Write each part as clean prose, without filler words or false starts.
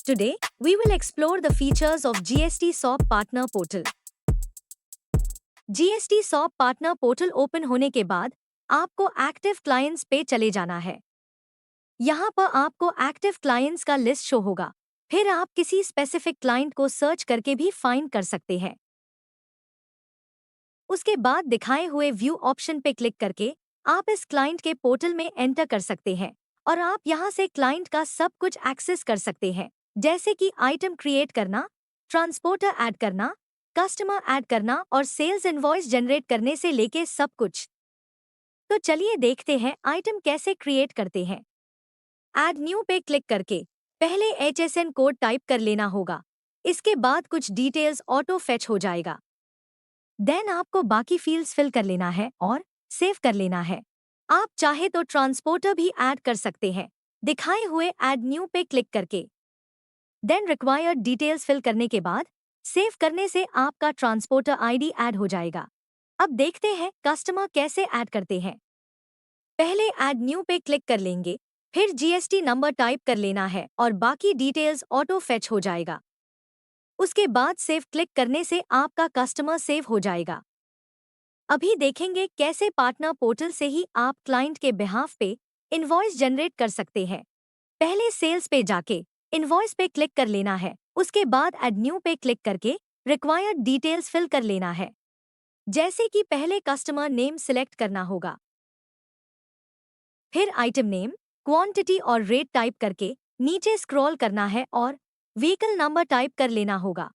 Today, we will explore the features of GST SOP Partner Portal. GST SOP Partner Portal open होने के बाद आपको active clients पे चले जाना है। यहाँ पर आपको एक्टिव क्लाइंट्स का लिस्ट शो होगा। फिर आप किसी स्पेसिफिक क्लाइंट को सर्च करके भी फाइंड कर सकते हैं। उसके बाद दिखाए हुए व्यू ऑप्शन पे क्लिक करके आप इस क्लाइंट के पोर्टल में एंटर कर सकते हैं और आप यहाँ से क्लाइंट का सब कुछ एक्सेस कर सकते हैं, जैसे कि आइटम क्रिएट करना, ट्रांसपोर्टर ऐड करना, कस्टमर ऐड करना और सेल्स इनवॉइस जनरेट करने से लेके सब कुछ। तो चलिए देखते हैं आइटम कैसे क्रिएट करते हैं। ऐड न्यू पे क्लिक करके पहले HSN कोड टाइप कर लेना होगा। इसके बाद कुछ डिटेल्स ऑटो फेच हो जाएगा। देन आपको बाकी फील्ड्स फिल कर लेना है और सेव कर लेना है। आप चाहे तो ट्रांसपोर्टर भी ऐड कर सकते हैं, दिखाए हुए ऐड न्यू पे क्लिक करके। देन रिक्वायर्ड डिटेल्स फिल करने के बाद सेव करने से आपका ट्रांसपोर्टर आईडी ऐड हो जाएगा। अब देखते हैं कस्टमर कैसे ऐड करते हैं। पहले ऐड न्यू पे क्लिक कर लेंगे, फिर GST नंबर टाइप कर लेना है और बाकी डिटेल्स ऑटो फेच हो जाएगा। उसके बाद सेव क्लिक करने से आपका कस्टमर सेव हो जाएगा। अभी देखेंगे कैसे पार्टनर पोर्टल से ही आप क्लाइंट के बिहाफ पे इनवॉइस जनरेट कर सकते हैं। पहले सेल्स पे जाके इनवॉइस पे क्लिक कर लेना है। उसके बाद ऐड न्यू पे क्लिक करके रिक्वायर्ड डिटेल्स फिल कर लेना है, जैसे कि पहले कस्टमर नेम सिलेक्ट करना होगा, फिर आइटम नेम, क्वांटिटी और रेट टाइप करके नीचे स्क्रॉल करना है और व्हीकल नंबर टाइप कर लेना होगा।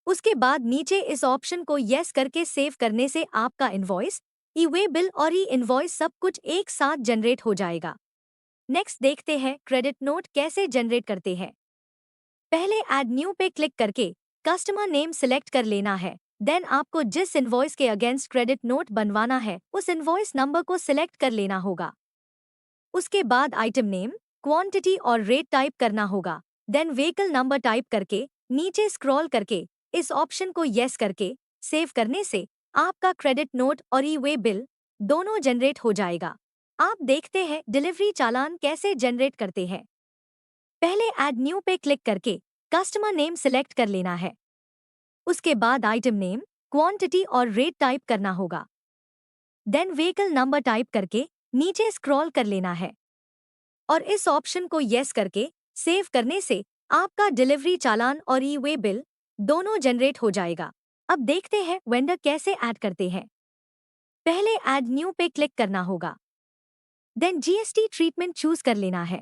उसके बाद नीचे इस ऑप्शन को यस करके सेव करने से आपका इनवॉइस, ई वे बिल और ई इनवॉइस सब कुछ एक साथ जनरेट हो जाएगा। नेक्स्ट देखते हैं क्रेडिट नोट कैसे जनरेट करते हैं। पहले ऐड न्यू पे क्लिक करके कस्टमर नेम सिलेक्ट कर लेना है। देन आपको जिस इनवॉइस के अगेंस्ट क्रेडिट नोट बनवाना है उस इनवॉइस नंबर को सिलेक्ट कर लेना होगा। उसके बाद आइटम नेम, क्वांटिटी और रेट टाइप करना होगा। देन व्हीकल नंबर टाइप करके नीचे स्क्रॉल करके इस ऑप्शन को यस करके सेव करने से आपका क्रेडिट नोट और ई वे बिल दोनों जनरेट हो जाएगा। आप देखते हैं डिलीवरी चालान कैसे जनरेट करते हैं। पहले ऐड न्यू पे क्लिक करके कस्टमर नेम सिलेक्ट कर लेना है। उसके बाद आइटम नेम, क्वांटिटी और रेट टाइप करना होगा। देन व्हीकल नंबर टाइप करके नीचे स्क्रॉल कर लेना है और इस ऑप्शन को यस करके सेव करने से आपका डिलीवरी चालान और ई वे बिल दोनों जनरेट हो जाएगा। अब देखते हैं वेंडर कैसे ऐड करते हैं। पहले ऐड न्यू पे क्लिक करना होगा। देन GST ट्रीटमेंट चूज कर लेना है।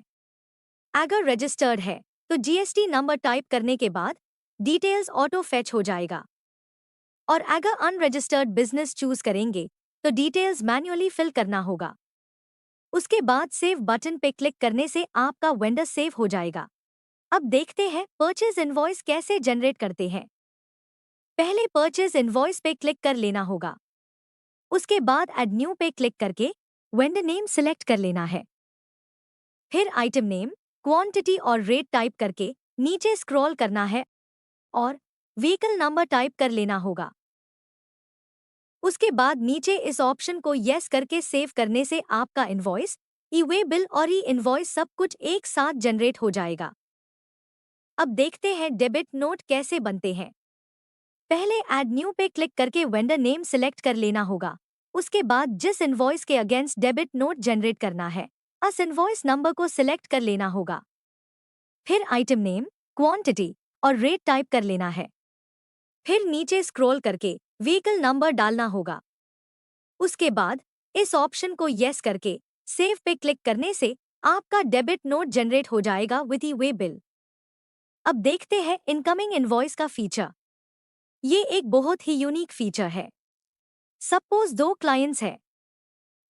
अगर रजिस्टर्ड है तो GST नंबर टाइप करने के बाद डिटेल्स ऑटो फेच हो जाएगा और अगर अनरजिस्टर्ड बिजनेस चूज करेंगे तो डिटेल्स मैन्युअली फिल करना होगा। उसके बाद सेव बटन पे क्लिक करने से आपका वेंडर सेव हो जाएगा। अब देखते हैं परचेज इनवॉइस कैसे जनरेट करते हैं। पहले परचेज इनवॉइस पे क्लिक कर लेना होगा। उसके बाद ऐड न्यू पे क्लिक करके वेंडर नेम सिलेक्ट कर लेना है। फिर आइटम नेम, क्वांटिटी और रेट टाइप करके नीचे स्क्रॉल करना है और व्हीकल नंबर टाइप कर लेना होगा। उसके बाद नीचे इस ऑप्शन को यस करके सेव करने से आपका इनवॉइस, ई वे बिल और ई इनवॉइस सब कुछ एक साथ जनरेट हो जाएगा। अब देखते हैं डेबिट नोट कैसे बनते हैं। पहले ऐड न्यू पे क्लिक करके वेंडर नेम सिलेक्ट कर लेना होगा। उसके बाद जिस इनवॉइस के अगेंस्ट डेबिट नोट जनरेट करना है उस इनवॉइस नंबर को सिलेक्ट कर लेना होगा। फिर आइटम नेम, क्वांटिटी और रेट टाइप कर लेना है। फिर नीचे स्क्रॉल करके व्हीकल नंबर डालना होगा। उसके बाद इस ऑप्शन को यस करके सेव पे क्लिक करने से आपका डेबिट नोट जनरेट हो जाएगा विद ई वे बिल। अब देखते हैं इनकमिंग इनवॉइस का फीचर। ये एक बहुत ही यूनिक फीचर है। सपोज दो क्लाइंट्स हैं,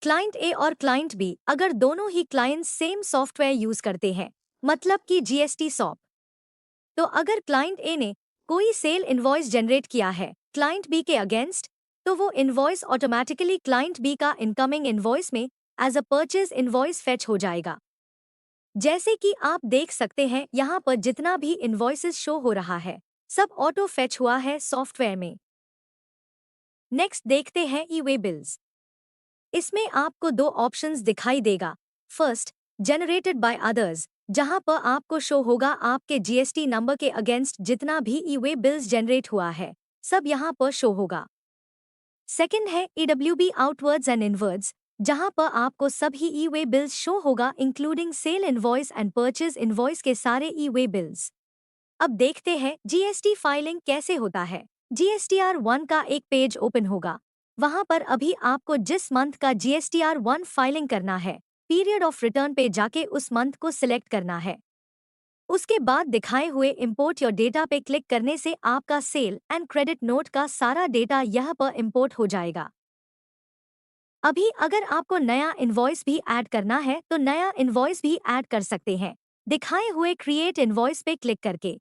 क्लाइंट ए और क्लाइंट बी। अगर दोनों ही क्लाइंट्स सेम सॉफ्टवेयर यूज करते हैं, मतलब कि GST सॉप, तो अगर क्लाइंट ए ने कोई सेल इनवॉइस जनरेट किया है क्लाइंट बी के अगेंस्ट, तो वो इनवॉइस ऑटोमेटिकली क्लाइंट बी का इनकमिंग इनवॉइस में as a purchase invoice fetch हो जाएगा। जैसे कि आप देख सकते हैं यहाँ पर जितना भी इनवॉइसेस शो हो रहा है सब ऑटो फेच हुआ है सॉफ्टवेयर में। नेक्स्ट देखते हैं ई वे बिल्स। इसमें आपको दो ऑप्शंस दिखाई देगा। फर्स्ट, जनरेटेड बाय अदर्स, जहां पर आपको शो होगा आपके जीएसटी नंबर के अगेंस्ट जितना भी ई वे बिल्स जनरेट हुआ है, सब यहां पर शो होगा। सेकंड है EWB आउटवर्ड्स एंड इनवर्ड्स, जहां पर आपको सभी ई वे बिल्स शो होगा including sale invoice and purchase invoice के सारे ई वे बिल्स। अब देखते हैं जीएसटी फाइलिंग कैसे होता है। GSTR1 का एक पेज ओपन होगा। वहां पर अभी आपको जिस मंथ का GSTR1 फाइलिंग करना है, पीरियड ऑफ रिटर्न पे जाके उस मंथ को सिलेक्ट करना है। उसके बाद दिखाए हुए इंपोर्ट योर डेटा पे क्लिक करने से आपका सेल एंड क्रेडिट नोट का सारा डेटा यहाँ पर इंपोर्ट हो जाएगा। अभी अगर आपको नया इनवॉइस भी ऐड करना है तो नया इनवॉइस भी ऐड कर सकते हैं, दिखाए हुए क्रिएट इनवॉइस पे क्लिक करके।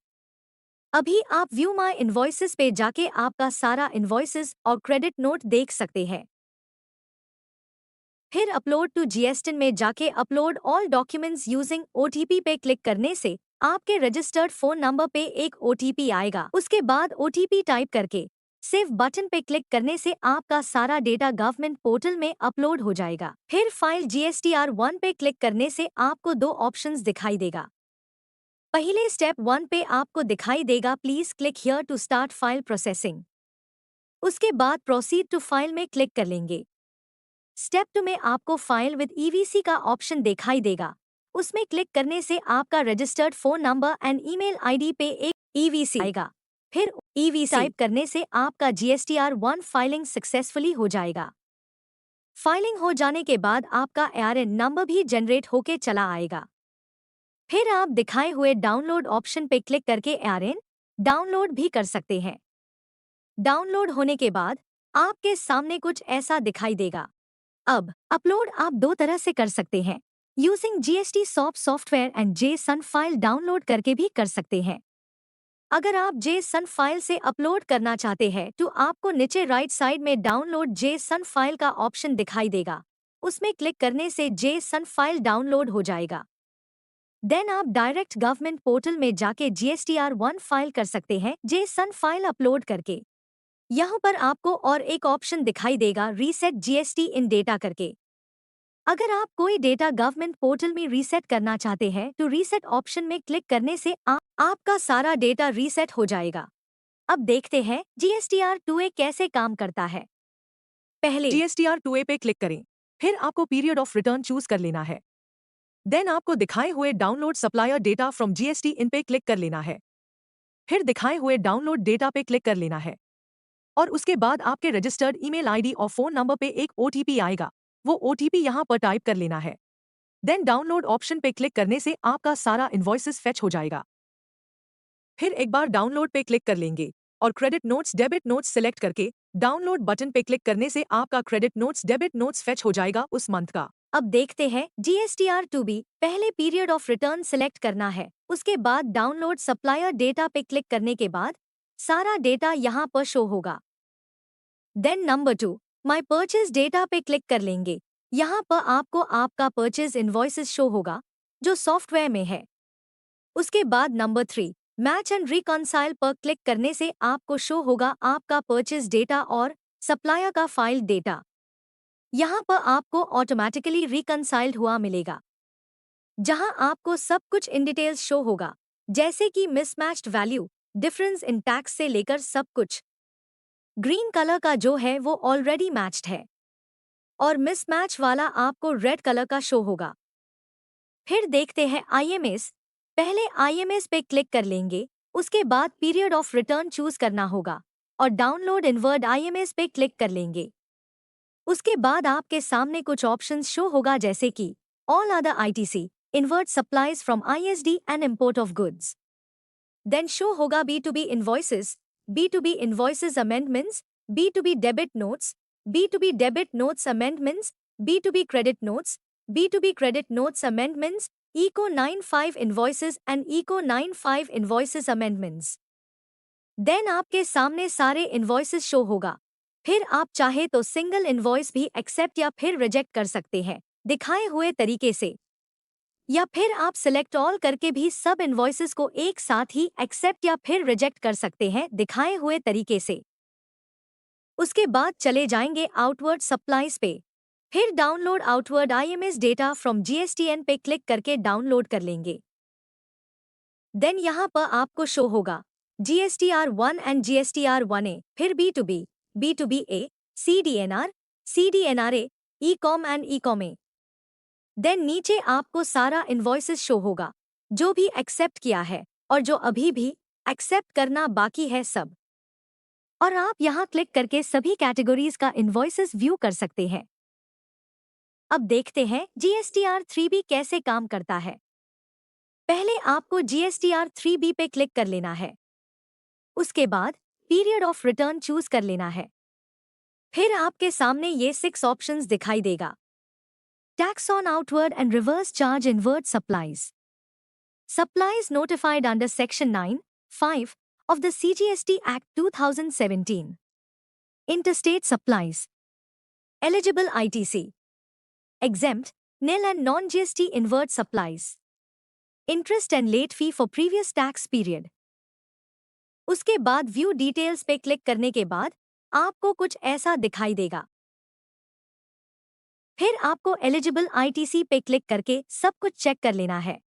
अभी आप व्यू माई इनवॉइसेस पे जाके आपका सारा इनवॉइसेस और क्रेडिट नोट देख सकते हैं। फिर अपलोड टू जीएसटिन में जाके upload all documents using OTP पे क्लिक करने से आपके रजिस्टर्ड फोन नंबर पे एक ओटीपी आएगा। उसके बाद ओटीपी टाइप करके सेव बटन पे क्लिक करने से आपका सारा डेटा गवर्नमेंट पोर्टल में अपलोड हो जाएगा। फिर फाइल GSTR1 पे क्लिक करने से आपको दो ऑप्शंस दिखाई देगा। पहले स्टेप 1 पे आपको दिखाई देगा please click here to start file processing. उसके बाद प्रोसीड टू फाइल में क्लिक कर लेंगे। स्टेप 2 में आपको फाइल विद ईवीसी का ऑप्शन दिखाई देगा। उसमें क्लिक करने से आपका registered phone number and email ID पे एक ईवीसी आएगा। फिर ईवीसी टाइप करने से आपका GSTR1 फाइलिंग सक्सेसफुली हो जाएगा। फाइलिंग हो जाने के बाद आपका ARN नंबर भी जनरेट होके चला आएगा। फिर आप दिखाए हुए डाउनलोड ऑप्शन पे क्लिक करके ARN डाउनलोड भी कर सकते हैं। डाउनलोड होने के बाद आपके सामने कुछ ऐसा दिखाई देगा। अब अपलोड आप दो तरह से कर सकते हैं, using GST software and JSON file download करके भी कर सकते हैं। अगर आप JSON फाइल से अपलोड करना चाहते हैं तो आपको नीचे राइट साइड में डाउनलोड JSON फाइल का ऑप्शन दिखाई देगा। उसमें क्लिक करने से JSON फाइल डाउनलोड हो जाएगा। देन आप डायरेक्ट गवर्नमेंट पोर्टल में जाके GSTR1 फाइल कर सकते हैं JSON फाइल अपलोड करके। यहाँ पर आपको और एक ऑप्शन दिखाई देगा रीसेट GST इन डेटा करके। अगर आप कोई डेटा गवर्नमेंट पोर्टल में रीसेट करना चाहते हैं तो रीसेट ऑप्शन में क्लिक करने से आपका सारा डेटा रीसेट हो जाएगा। अब देखते हैं GSTR2A कैसे काम करता है। पहले GSTR2A पे क्लिक करें, फिर आपको पीरियड ऑफ रिटर्न चूज कर लेना है। देन आपको दिखाए हुए download supplier data from GST इन पे क्लिक कर लेना है। फिर दिखाए हुए डाउनलोड डेटा पे क्लिक कर लेना है और उसके बाद आपके रजिस्टर्ड ईमेल आईडी और फोन नंबर पे एक ओटीपी आएगा। वो ओटीपी यहाँ पर टाइप कर लेना है। देन डाउनलोड ऑप्शन पे क्लिक करने से आपका सारा इनवॉइसेस फेच हो जाएगा। फिर एक बार डाउनलोड पे क्लिक कर लेंगे और credit notes debit notes select करके डाउनलोड बटन पे क्लिक करने से आपका credit notes debit notes fetch हो जाएगा उस मंथ का। अब देखते हैं GSTR2B। पहले पीरियड ऑफ रिटर्न सिलेक्ट करना है, उसके बाद डाउनलोड सप्लायर डेटा पे क्लिक करने के बाद सारा डेटा यहाँ पर शो होगा। देन नंबर 2 माई परचेज डेटा पे क्लिक कर लेंगे। यहाँ पर आपको आपका परचेज इनवॉइसेस शो होगा जो सॉफ्टवेयर में है। उसके बाद नंबर 3 मैच एंड रिकॉन्साइल पर क्लिक करने से आपको शो होगा आपका परचेज डेटा और सप्लायर का फाइल डेटा। यहाँ पर आपको ऑटोमेटिकली रिकंसाइल्ड हुआ मिलेगा, जहाँ आपको सब कुछ इन डिटेल्स शो होगा, जैसे कि mismatched value, difference in tax से लेकर सब कुछ। ग्रीन कलर का जो है वो ऑलरेडी मैच्ड है और मिसमैच वाला आपको रेड कलर का शो होगा। फिर देखते हैं IMS। पहले IMS पे क्लिक कर लेंगे, उसके बाद पीरियड ऑफ रिटर्न चूज करना होगा और डाउनलोड इनवर्ड IMS पे क्लिक कर लेंगे। उसके बाद आपके सामने कुछ ऑप्शंस शो होगा जैसे कि all other ITC, inward supplies from ISD and import of goods. Then show होगा B2B invoices, B2B invoices amendments, B2B debit notes, B2B debit notes amendments, B2B credit notes, B2B credit notes amendments, ECO 95 invoices and ECO 95 invoices amendments. Then आपके सामने सारे invoices show होगा। फिर आप चाहे तो single invoice भी एक्सेप्ट या फिर रिजेक्ट कर सकते हैं दिखाए हुए तरीके से, या फिर आप सिलेक्ट ऑल करके भी सब इनवॉइसेस को एक साथ ही एक्सेप्ट या फिर रिजेक्ट कर सकते हैं दिखाए हुए तरीके से। उसके बाद चले जाएंगे आउटवर्ड सप्लाईज पे, फिर download outward IMS data from GSTN पे क्लिक करके डाउनलोड कर लेंगे। देन यहाँ पर आपको शो होगा GSTR1 एंड GSTR1A, फिर B2B, B2BA, CDNR, CDNRA, e com and e com A. Then नीचे आपको सारा इनवॉइसेस शो होगा, जो भी एक्सेप्ट किया है और जो अभी भी एक्सेप्ट करना बाकी है सब। और आप यहाँ क्लिक करके सभी कैटेगरीज का इनवॉइसेस व्यू कर सकते हैं। अब देखते हैं GSTR3B कैसे काम करता है। पहले आपको GSTR3B पे क्लिक कर लेना है। उसके बाद पीरियड ऑफ रिटर्न चूज कर लेना है। फिर आपके सामने ये 6 ऑप्शंस दिखाई देगा। Tax on outward and reverse charge inward supplies, supplies notified under Section 9(5) of the CGST Act 2017. Interstate supplies. Eligible ITC. Exempt, nil and non-GST inward supplies. Interest and late fee for previous tax period. उसके बाद view details पे click करने के बाद आपको कुछ ऐसा दिखाई देगा। फिर आपको एलिजिबल ITC पे क्लिक करके सब कुछ चेक कर लेना है।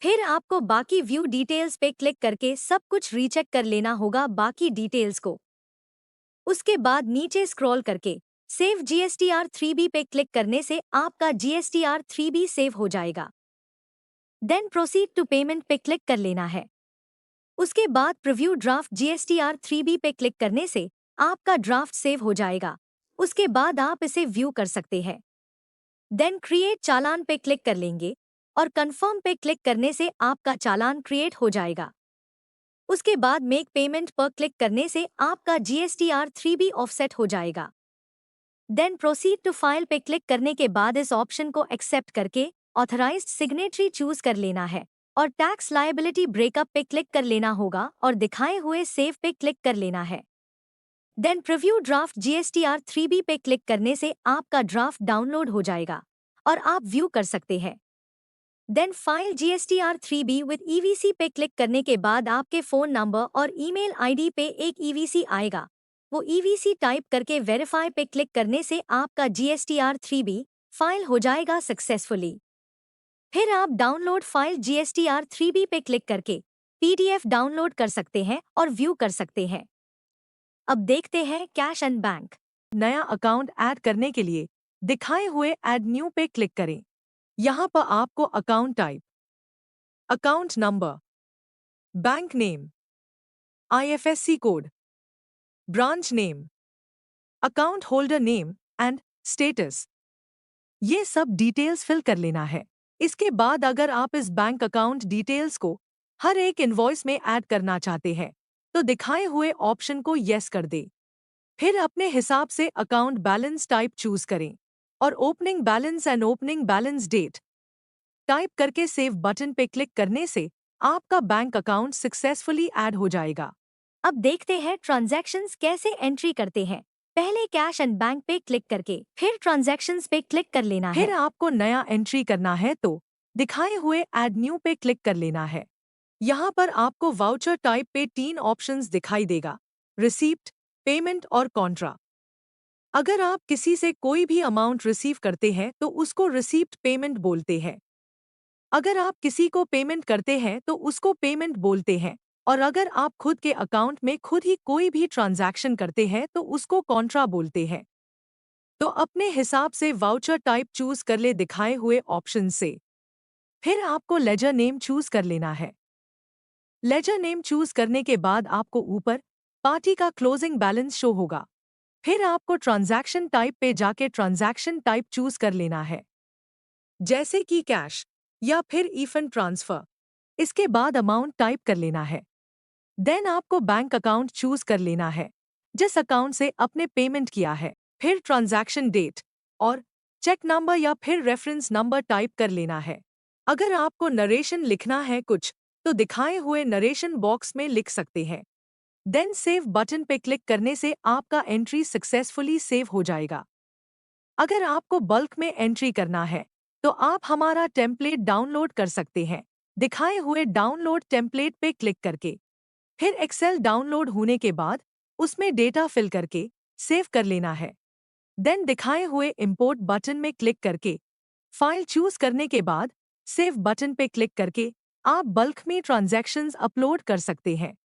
फिर आपको बाकी व्यू डिटेल्स पे क्लिक करके सब कुछ रीचेक कर लेना होगा बाकी डिटेल्स को। उसके बाद नीचे स्क्रॉल करके सेव GSTR3B पे क्लिक करने से आपका GSTR3B सेव हो जाएगा। देन प्रोसीड टू पेमेंट पे क्लिक कर लेना है। उसके बाद प्रीव्यू ड्राफ्ट GSTR3B पे क्लिक करने से आपका ड्राफ्ट सेव हो जाएगा। उसके बाद आप इसे व्यू कर सकते हैं। देन क्रिएट चालान पे क्लिक कर लेंगे और कंफर्म पे क्लिक करने से आपका चालान क्रिएट हो जाएगा। उसके बाद मेक पेमेंट पर क्लिक करने से आपका GSTR3B ऑफसेट हो जाएगा। देन प्रोसीड टू फाइल पे क्लिक करने के बाद इस ऑप्शन को एक्सेप्ट करके ऑथराइज्ड सिग्नेटरी चूज कर लेना है और टैक्स लायबिलिटी ब्रेकअप पे क्लिक कर लेना होगा और दिखाए हुए सेव पे क्लिक कर लेना है। देन प्रीव्यू ड्राफ्ट GSTR3B पे क्लिक करने से आपका ड्राफ्ट डाउनलोड हो जाएगा और आप व्यू कर सकते हैं। Then file GSTR3B with EVC पे क्लिक करने के बाद आपके फ़ोन नंबर और ईमेल आईडी पे एक EVC आएगा। वो EVC टाइप करके वेरीफाई पे क्लिक करने से आपका GSTR3B फाइल हो जाएगा सक्सेसफुली। फिर आप डाउनलोड फाइल GSTR3B पे क्लिक करके PDF डाउनलोड कर सकते हैं और व्यू कर सकते हैं। अब देखते हैं कैश एंड बैंक। नया अकाउंट ऐड करने के लिए दिखाए हुए ऐड न्यू पे क्लिक करें। यहाँ पर आपको account type, account number, bank name, IFSC code, branch name, account holder name and status, ये सब डिटेल्स फिल कर लेना है। इसके बाद अगर आप इस बैंक अकाउंट डिटेल्स को हर एक इनवॉइस में ऐड करना चाहते हैं तो दिखाए हुए ऑप्शन को यस कर दे। फिर अपने हिसाब से अकाउंट बैलेंस टाइप चूज करें और opening balance and opening balance date type करके सेव बटन पे क्लिक करने से आपका बैंक अकाउंट सक्सेसफुली ऐड हो जाएगा। अब देखते हैं ट्रांजैक्शंस कैसे एंट्री करते हैं। पहले कैश एंड बैंक पे क्लिक करके फिर ट्रांजैक्शंस पे क्लिक कर लेना है। फिर आपको नया एंट्री करना है तो दिखाए हुए ऐड न्यू पे क्लिक कर लेना है। यहाँ पर आपको वाउचर टाइप पे 3 ऑप्शंस दिखाई देगा, रिसीप्ट, पेमेंट और कॉन्ट्रा। अगर आप किसी से कोई भी अमाउंट रिसीव करते हैं तो उसको रिसीप्ट पेमेंट बोलते हैं। अगर आप किसी को पेमेंट करते हैं तो उसको पेमेंट बोलते हैं और अगर आप खुद के अकाउंट में खुद ही कोई भी ट्रांजैक्शन करते हैं तो उसको कॉन्ट्रा बोलते हैं। तो अपने हिसाब से वाउचर टाइप चूज कर ले दिखाए हुए ऑप्शन से। फिर आपको लेजर नेम चूज कर लेना है। लेजर नेम चूज करने के बाद आपको ऊपर पार्टी का क्लोजिंग बैलेंस शो होगा। फिर आपको ट्रांजैक्शन टाइप पे जाके ट्रांजैक्शन टाइप चूज कर लेना है, जैसे कि कैश या फिर ई फंड ट्रांसफर। इसके बाद अमाउंट टाइप कर लेना है। देन आपको बैंक अकाउंट चूज कर लेना है जिस अकाउंट से आपने पेमेंट किया है। फिर ट्रांजैक्शन डेट और चेक नंबर या फिर रेफरेंस नंबर टाइप कर लेना है। अगर आपको नरेशन लिखना है कुछ तो दिखाए हुए नरेशन बॉक्स में लिख सकते हैं। देन सेव बटन पे क्लिक करने से आपका एंट्री सक्सेसफुली सेव हो जाएगा। अगर आपको बल्क में एंट्री करना है तो आप हमारा टेम्पलेट डाउनलोड कर सकते हैं दिखाए हुए डाउनलोड टेम्पलेट पे क्लिक करके। फिर एक्सेल डाउनलोड होने के बाद उसमें डेटा फिल करके सेव कर लेना है। देन दिखाए हुए इंपोर्ट बटन में क्लिक करके फाइल चूज करने के बाद सेव बटन पे क्लिक करके आप बल्क में ट्रांजैक्शंस अपलोड कर सकते हैं।